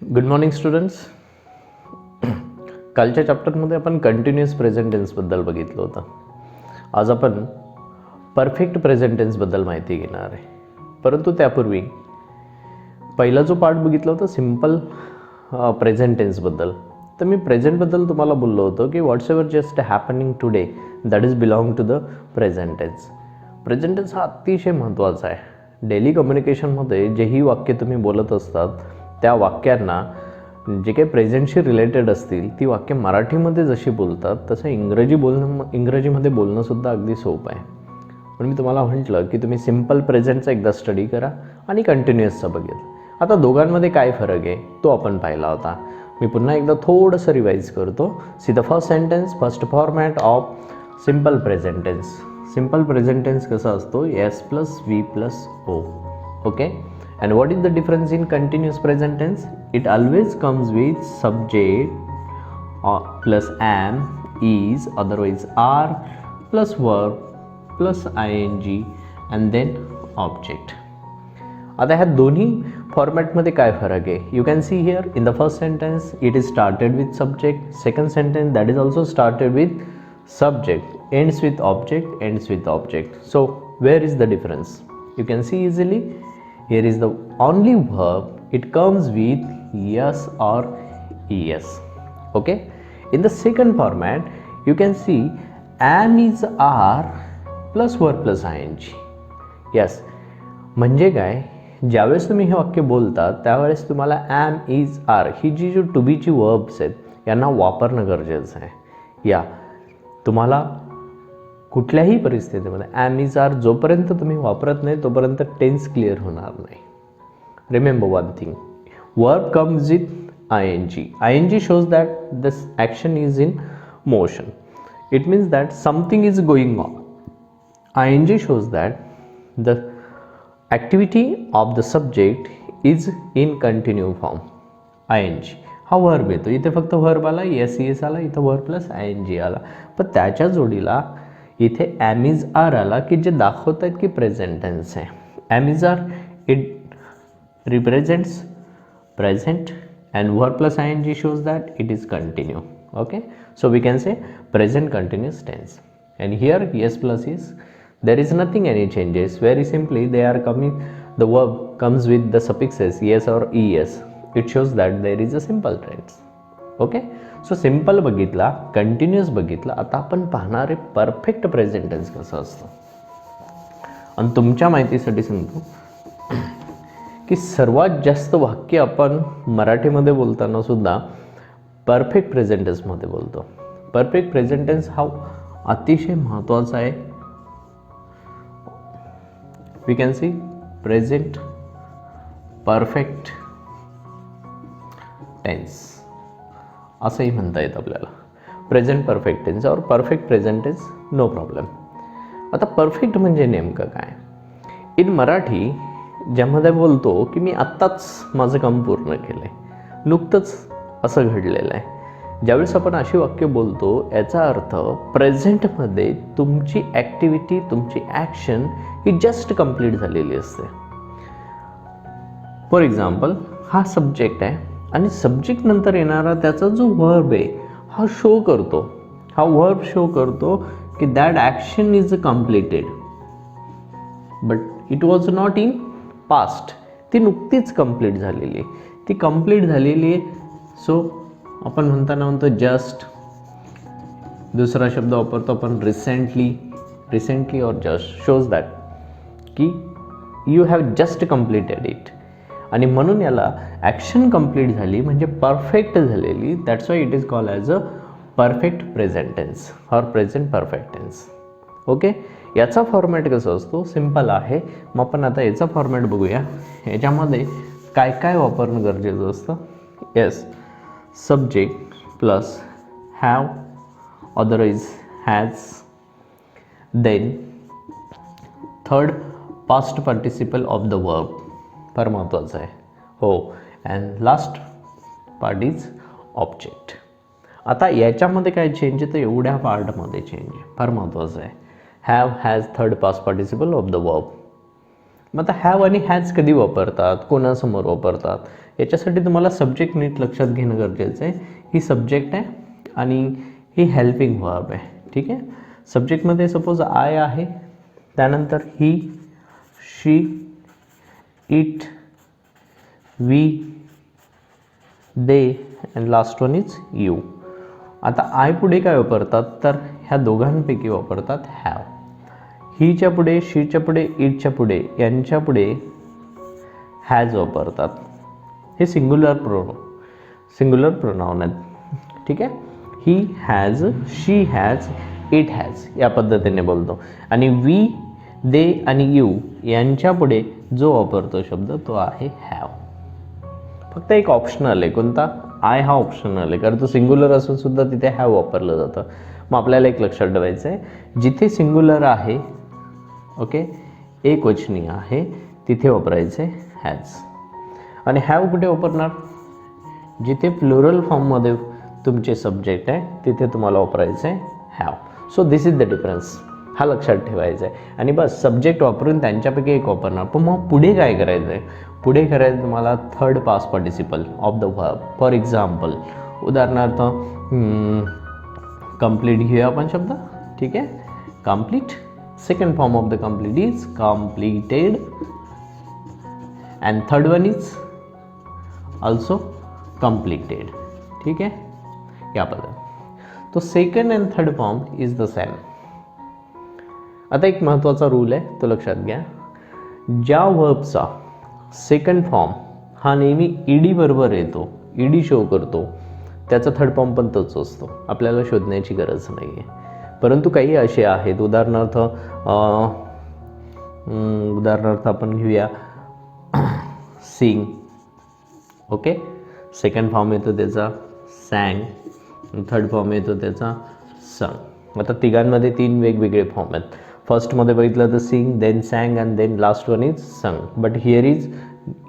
Good morning students. कालच्या चॅप्टरमध्ये आपण continuous present टेन्सबद्दल बघितलं होतं. आज आपण परफेक्ट प्रेझेंट टेन्सबद्दल माहिती घेणार आहे. परंतु त्यापूर्वी पहिला जो पार्ट बघितला होता सिम्पल प्रेझेंट टेन्सबद्दल, तर मी प्रेझेंटबद्दल तुम्हाला बोललो होतो की what's ever just happening today that is belong to the present tense. Present tense हा अतिशय महत्त्वाचा आहे. डेली कम्युनिकेशनमध्ये जेही वाक्य तुम्ही बोलत असतात त्या वाक्यांना जे काही प्रेझेंटशी रिलेटेड असतील ती वाक्य मराठीमध्ये जशी बोलतात तसं इंग्रजीमध्ये बोलणंसुद्धा अगदी सोपं आहे. म्हणून मी तुम्हाला म्हटलं की तुम्ही सिम्पल प्रेझेंटचा एकदा स्टडी करा आणि कंटिन्युअसचा बघेल. आता दोघांमध्ये काय फरक आहे तो आपण पाहिला होता. मी पुन्हा एकदा थोडंसं रिवाईज करतो. See the first sentence, first format of simple present tense. Simple present tense कसा असतो? S plus V plus O. Okay. And what is the difference in continuous present tense? It always comes with subject plus am, is, otherwise are, plus verb, plus ing and then object. आता ह्या दोन्ही फॉर्मॅटमध्ये काय फरक आहे? You can see here in the first sentence it is started with subject. Second sentence that is also started with subject, ends with object, ends with object. So where is the difference? You can see easily. Here is the only verb, it comes with yes or es. Okay. In the second format you can see am, is, are plus verb plus ing. Yes. म्हणजे काय? ज्यावेळेस तुम्ही हे वाक्य बोलता त्यावेळेस तुम्हाला am, is, are ही जी टू बीची वर्ब्स आहेत यांना वापरणं गरजेचं आहे. या तुम्हाला कुठल्याही परिस्थितीमध्ये ॲम, इज, आर जोपर्यंत तुम्ही वापरत नाही तोपर्यंत टेन्स क्लिअर होणार नाही. Remember one thing, verb comes with I N G. I N G shows that this action is in motion. It means that something is going on. I N G shows that the activity of the subject is in continue form. I N G हा verb येतो. इथे फक्त verb आला, S S आला, इथं verb plus I N G आला. पण त्याच्या जोडीला इथे ॲम, इज, आर आला की जे दाखवत आहेत की प्रेझेंट टेन्स आहे. Am, is, are it represents present and verb plus I N G shows that it is continue. Okay. So we can say present continuous tense. And here S plus is there is nothing any changes. Very simply they are coming, the verb comes with the suffixes yes or es. It shows that there is a simple tense. Okay. So simple बघितला, continuous बघितला. आता आपण पाहणारे perfect present tense कसं असतं. आणि तुमच्या माहितीसाठी सांगतो की सर्वात जास्त वाक्य आपण मराठीमध्ये बोलताना सुद्धा परफेक्ट प्रेझेंट टेन्समध्ये बोलतो. परफेक्ट प्रेझेंट टेन्स हा अतिशय महत्त्वाचा आहे. We can see present perfect tense असंही म्हणता येतं आपल्याला. प्रेझेंट परफेक्ट टेन्स और perfect present tense no problem. आता परफेक्ट म्हणजे नेमकं काय? इन मराठी ज्यामध्ये बोलतो की मी आत्ताच माझं काम पूर्ण केलं आहे, नुकतंच असं घडलेलं आहे. ज्यावेळेस आपण अशी वाक्य बोलतो याचा अर्थ प्रेझेंटमध्ये तुमची ॲक्टिव्हिटी, तुमची ॲक्शन ही जस्ट कंप्लीट झालेली असते. फॉर एक्झाम्पल हा सब्जेक्ट आहे आणि सब्जेक्ट नंतर येणारा त्याचा जो वर्ब आहे हा शो करतो, हा वर्ब शो करतो की that action is completed but it was not in past. ती नुकतीच कंप्लीट झालेली आहे, ती कंप्लीट झालेली आहे. सो आपण म्हणतो जस्ट. दुसरा शब्द वापरतो आपण रिसेंटली. रिसेंटली और जस्ट शोज दॅट की you have just completed it. आणि म्हणून याला ॲक्शन कंप्लीट झाली म्हणजे परफेक्ट झालेली. That's why it is called as a perfect present tense or present perfect tense. Okay. याचा फॉर्मॅट कसा असतो? सिम्पल आहे. मग आपण आता याचा फॉर्मॅट बघूया. याच्यामध्ये काय काय वापरणं गरजेचं असतं? Yes, subject plus have, otherwise has, then third past participle of the verb फार महत्त्वाचं आहे. हो. And last part is object. आता याच्यामध्ये काय चेंज आहे तर एवढ्या पार्टमध्ये चेंज आहे, फार महत्त्वाचं आहे. Have, has, third past participle of the verb. मग आता हॅव आणि हॅज कधी वापरतात, कोणासमोर वापरतात याच्यासाठी तुम्हाला सब्जेक्ट नीट लक्षात घेणं गरजेचं आहे. ही सब्जेक्ट आहे आणि ही हेल्पिंग वर्ब आहे. ठीक आहे. सब्जेक्टमध्ये सपोज आय आहे, त्यानंतर he, she, it, we, they and last one is you. आता आय पुढे काय वापरतात, तर ह्या दोघांपैकी वापरतात हॅव. हीच्या पुढे, शीच्या पुढे, इटच्या पुढे, यांच्या पुढे हॅज वापरतात. हे सिंग्युलर प्रोनाउन आहेत. ठीक आहे. He has, she has, it has या पद्धतीने बोलतो. आणि वी, दे आणि यू यांच्या पुढे जो वापरतो शब्द तो आहे हॅव. फक्त एक ऑप्शनल आहे. कोणता? आय हा ऑप्शनल आहे, कारण तो सिंग्युलर असून सुद्धा तिथे हॅव वापरलं जातं. मग आपल्याला एक लक्षात ठेवायचं आहे, जिथे सिंग्युलर आहे, ओके, एक वचनी आहे, तिथे वापरायचं आहे हॅज. आणि हॅव कुठे वापरणार? जिथे प्लुरल फॉर्ममध्ये तुमचे सब्जेक्ट आहे तिथे तुम्हाला वापरायचं आहे have. So this is the difference. हा लक्षात ठेवायचा आहे. आणि बस सब्जेक्ट वापरून त्यांच्यापैकी एक वापरणार. पण मग पुढे काय करायचं आहे? पुढे करायचं तुम्हाला third past participle of the verb. For example, उदाहरणार्थ कंप्लीट घेऊया आपण शब्द. ठीक आहे. Complete, second form of the complete is completed and third one is also completed. ठीक आहे. या पद्धत. तो second and third form is the same. आता एक महत्त्वाचा रूल आहे, तो लक्षात घ्या. ज्या वर्बचा सेकंड फॉर्म हा नेहमी ईडी बरोबर येतो, ईडी शो करतो, त्याचा थर्ड फॉर्म पण तोच असतो. आपल्याला शोधण्याची गरज नाही आहे. परंतु काही असे आहेत, उदाहरणार्थ आपण घेऊया सिंग. ओके. सेकंड फॉर्म येतो त्याचा सॅंग, थर्ड फॉर्म येतो त्याचा संग. आता तिघांमध्ये तीन वेगवेगळे फॉर्म आहेत. फर्स्टमध्ये बघितलं तर sing, then sang and then last one is sung. But here is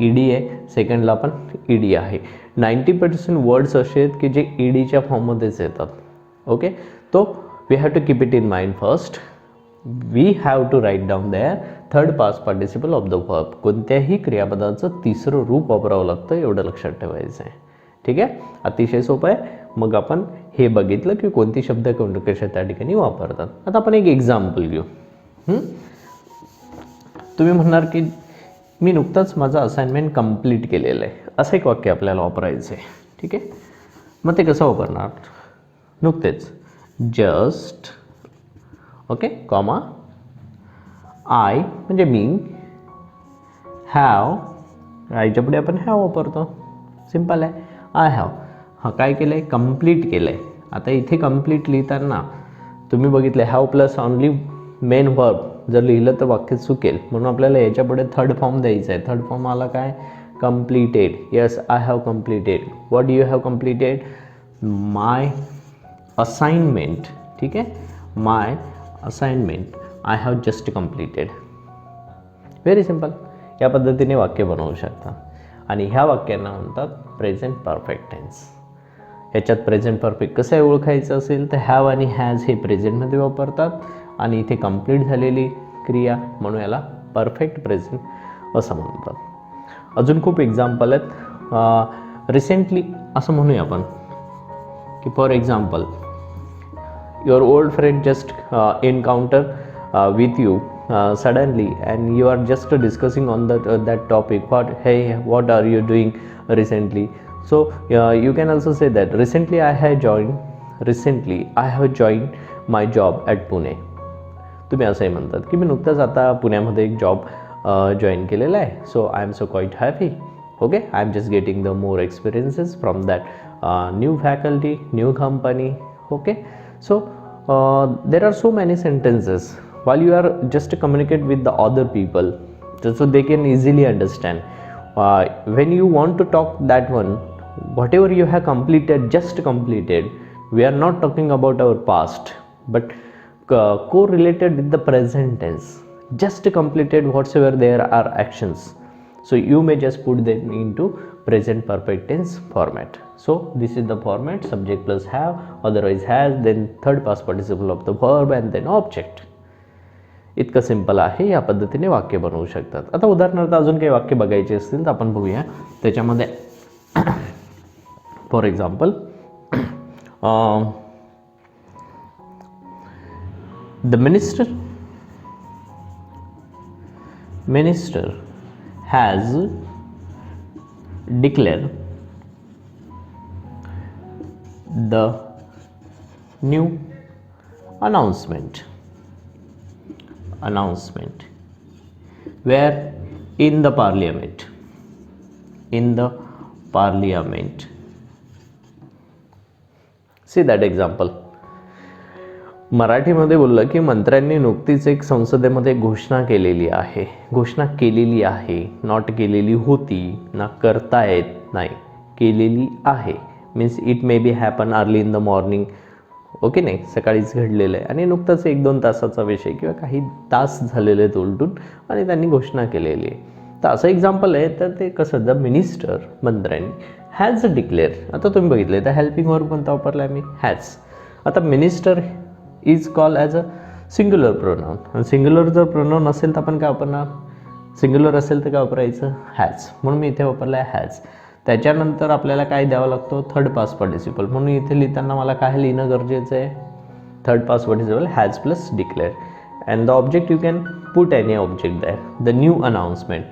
ED आहे, सेकंडला पण ईडी आहे. 90% वर्ड्स असे आहेत की जे ईडीच्या फॉर्ममध्येच येतात. ओके. तो we have to keep it in mind. First we have to write down their third past participle of the verb. कोणत्याही क्रियापदाचं तिसरं रूप वापरावं लागतं, एवढं लक्षात ठेवायचं आहे. ठीक आहे. अतिशय सोपं आहे. मग आपण हे बघितलं की कोणती शब्द कशा त्या ठिकाणी वापरतात. आता आपण एक एक्झाम्पल घेऊ. तुम्ही म्हणणार की मी नुकताच माझं असाइनमेंट कंप्लीट केलेलं आहे, असं एक वाक्य आपल्याला वापरायचं आहे. ठीक आहे. मग ते कसं वापरणार? नुकतेच जस्ट, ओके, कॉमा, आय म्हणजे मी, हॅव, आयच्या पुढे आपण हॅव वापरतो. सिम्पल आहे. I have. हा काय केलं आहे? कंप्लीट केलं आहे. आता इथे कंप्लीट लिहिताना तुम्ही बघितलं have plus only main verb जर लिहिलं तर वाक्य चुकेल, म्हणून आपल्याला याच्या पुढे थर्ड फॉर्म द्यायचा आहे. थर्ड फॉर्म आला काय? Completed. Yes, I have completed. What you have completed? My assignment. ठीक आहे. My assignment I have just completed. Very simple. या पद्धतीने वाक्य बनवू शकता. आणि ह्या वाक्यांना म्हणतात प्रेझेंट परफेक्ट टेन्स. ह्याच्यात प्रेझेंट परफेक्ट कसं ओळखायचं असेल तर हॅव आणि हॅज हे प्रेझेंटमध्ये वापरतात आणि इथे कंप्लीट झालेली क्रिया म्हणून याला परफेक्ट प्रेझेंट असं म्हणतात. अजून खूप एक्झाम्पल आहेत. रिसेंटली असं म्हणूया आपण की for example your old friend just encounter with you suddenly and you are just discussing on that topic, what are you doing recently. So you can also say that recently I have joined my job at Pune. तुम्ही असंही म्हणतात की मी नुकताच आता पुण्यामध्ये एक job join केलेला आहे. So I am so quite happy. Okay. I am just getting the more experiences from that new faculty, new company. Okay. So there are so many sentences while you are just communicate with the other people, so they can easily understand. When you want to talk that one, whatever you have completed, just completed, we are not talking about our past but correlated with the present tense. Just completed whatsoever there are actions, so you may just put them into present perfect tense format. So this is the format: subject plus have, otherwise has, then third past participle of the verb and then object. इतकं simple आहे. या पद्धतीने वाक्य बनवू शकतात. आता उदाहरणार्थ अजून काही वाक्य बघायचे असतील तर आपण बघूया. त्याच्यामध्ये for example the minister has declared the new announcement where in the parliament see that example. मराठीमध्ये बोललं की मंत्र्यांनी नुकतीच एक संसदेमध्ये घोषणा केलेली आहे, नॉट केलेली होती, ना करतायत, नाही केलेली आहे. Means it may be happen early in the morning. Okay, नाही सकाळीच घडलेलं आहे आणि नुकताच 1-2 तासाचा विषय किंवा काही तास झालेले आहेत उलटून आणि त्यांनी घोषणा केलेली आहे. तर असं एक्झाम्पल आहे. तर ते कसं, द मिनिस्टर मंत्र्यांनी हॅज डिक्लेअर. आता तुम्ही बघितलं तर हेल्पिंग वर्ब कोणता वापरला आहे मी, हॅज. आता minister is call as a singular pronoun आणि सिंग्युलर जर प्रोनाउन असेल तर आपण काय वापरणार, सिंग्युलर असेल तर काय वापरायचं, हॅज. म्हणून मी इथे वापरला आहे हॅज. त्याच्यानंतर आपल्याला काय द्यावा लागतो, थर्ड पास्ट पार्टिसिपल. म्हणून इथे लिहिताना मला काय लिहिणं गरजेचं आहे, third past participle has plus declare. And the object you can put any object there. The new announcement.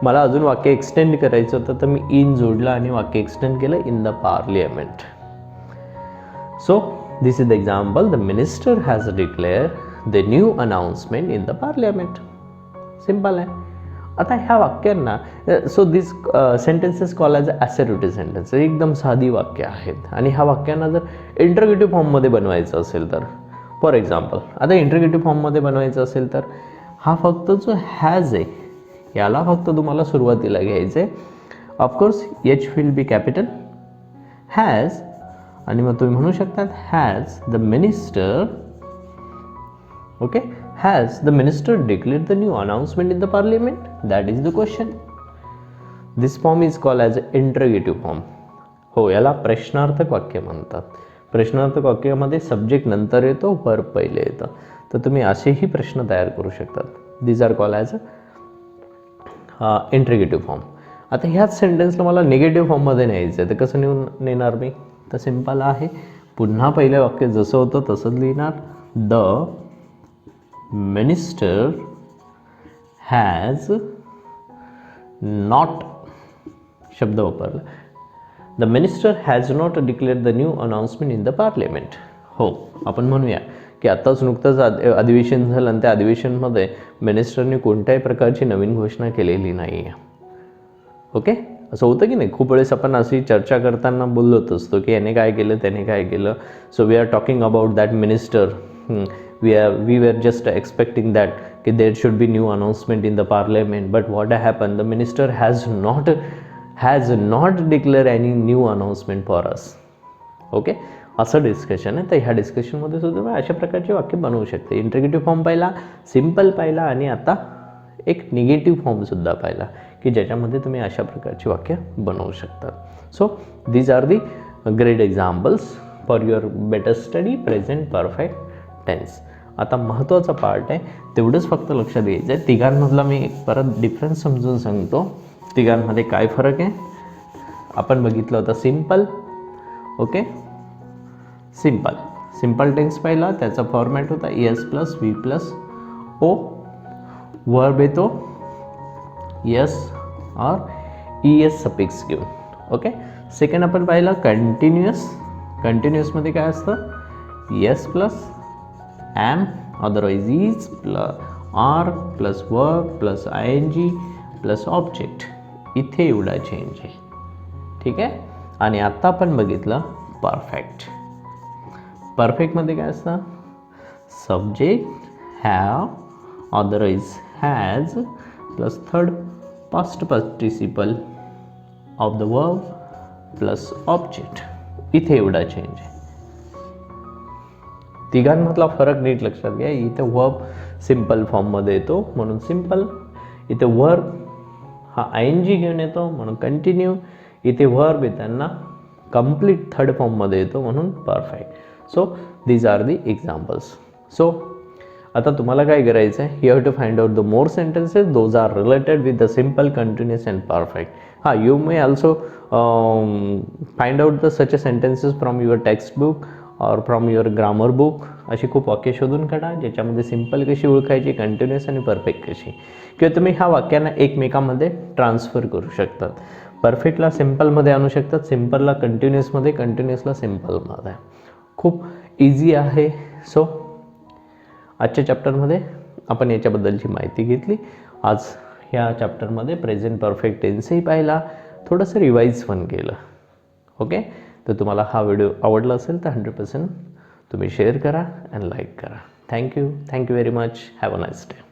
मला अजून वाक्य एक्सटेंड करायचं होतं तर मी इन जोडलं आणि वाक्य एक्सटेंड केलं, in the parliament. So this is the example. The minister has declared the new announcement in the parliament. Simple आहे. आता ह्या वाक्यांना so this sentences call as assertive sentence. एकदम साधी वाक्य आहेत आणि ह्या वाक्यांना जर इंटरगेटिव्ह फॉर्ममध्ये बनवायचं असेल तर फॉर एक्झाम्पल आता इंटरगेटिव्ह फॉर्ममध्ये बनवायचं असेल तर हा फक्त जो हॅज आहे याला फक्त तुम्हाला सुरुवातीला घ्यायचं आहे. Of course H will be capital, has. आणि मग तुम्ही म्हणू शकतात has the minister, okay, has the minister declared the new announcement in the parliament. That is the question. This form is called as a interrogative form. हो, याला प्रश्नार्थक वाक्य म्हणतात. प्रश्नार्थक वाक्यामध्ये सब्जेक्ट नंतर येतो, वर्ब पहिले येतं. तर तुम्ही असेही प्रश्न तयार करू शकतात. These are called as a interrogative form. आता ह्याच सेंटेन्सला मला निगेटिव्ह फॉर्ममध्ये न्यायचं आहे तर कसं नेणार मी, तर सिंपल आहे. पुन्हा पहिलं वाक्य जसं होतं तसंच लिहिणार. द मिनिस्टर हॅज नॉट शब्द वापरला. The minister has not declared the new announcement in the parliament. हो, आपण म्हणूया की आत्ताच नुकतंच अधिवेशन झालं आणि त्या अधिवेशनमध्ये मिनिस्टरने कोणत्याही प्रकारची नवीन घोषणा केलेली नाही आहे. ओके, असं होतं की नाही. खूप वेळेस आपण अशी चर्चा करताना बोलत असतो की याने काय केलं, त्याने काय केलं. So we are talking about that minister. We were just expecting that की there should be new announcement in the parliament, but what happen, the minister has not declare any new announcement for us. Okay, असं discussion आहे. तर ह्या डिस्कशनमध्ये सुद्धा तुम्ही अशा प्रकारचे वाक्य बनवू शकते. इंटरगेटिव्ह फॉर्म पाहिला, सिम्पल पाहिला आणि आता एक निगेटिव्ह फॉर्मसुद्धा पाहिला की ज्याच्यामध्ये तुम्ही अशा प्रकारची वाक्य बनवू शकता. So these are the great examples for your better study present perfect tense. आता महत्त्वाचा पार्ट आहे, तेवढंच फक्त लक्षात घ्यायचं आहे. तिघांमधला मी एक परत डिफरन्स समजून सांगतो. तिघांमध्ये काय फरक आहे. आपण बघितलं होतं सिम्पल. ओके, सिम्पल टेन्स पाहिला, त्याचा फॉर्मॅट होता S plus V plus O. Verb येतो यस और ई एस सफिक्स घेऊन. ओके, सेकंड आपण पाहिलं कंटिन्युअसमध्ये काय असतं, S plus am otherwise is plus are plus verb plus I N G plus object. इथे एवढा चेंज आहे. ठीक आहे. आणि आत्ता आपण बघितलं परफेक्टमध्ये काय असतं, subject have otherwise has plus third past participle of the verb plus object. इथे एवढा चेंज आहे. तिघांमधला फरक नीट लक्षात घ्या. इथे वर्ब सिम्पल फॉर्ममध्ये येतो म्हणून सिम्पल, इथे वर्ब हा आय एन जी घेऊन येतो म्हणून कंटिन्यू, इथे वर्ब येताना कंप्लीट थर्ड फॉर्ममध्ये येतो म्हणून perfect. So these are the examples. So आता तुम्हाला काय करायचं आहे, you have to find out the more sentences those are related with the simple, continuous and perfect. हां, you may also find out the such sentences from your textbook और from your grammar book. अशी खूप वाक्य शोधून काढा ज्याच्यामध्ये simple कशी ओळखायची, कंटिन्युअस आणि परफेक्ट कशी, किंवा तुम्ही ह्या वाक्यांना एकमेकांमध्ये ट्रान्सफर करू शकतात. परफेक्टला सिम्पलमध्ये आणू शकतात, सिम्पलला कंटिन्युअसमध्ये, कंटिन्युअसला सिम्पलमध्ये. खूप इझी आहे. सो आजच्या चॅप्टरमध्ये आपण याच्याबद्दलची माहिती घेतली. आज ह्या चॅप्टरमध्ये प्रेझेंट परफेक्ट टेन्सही पाहिला, थोडंसं रिवाईज पण केलं. ओके, तर तुम्हाला हा व्हिडिओ आवडला असेल तर 100% तुम्ही शेअर करा अँड लाईक करा. Thank you very much. Have a nice day.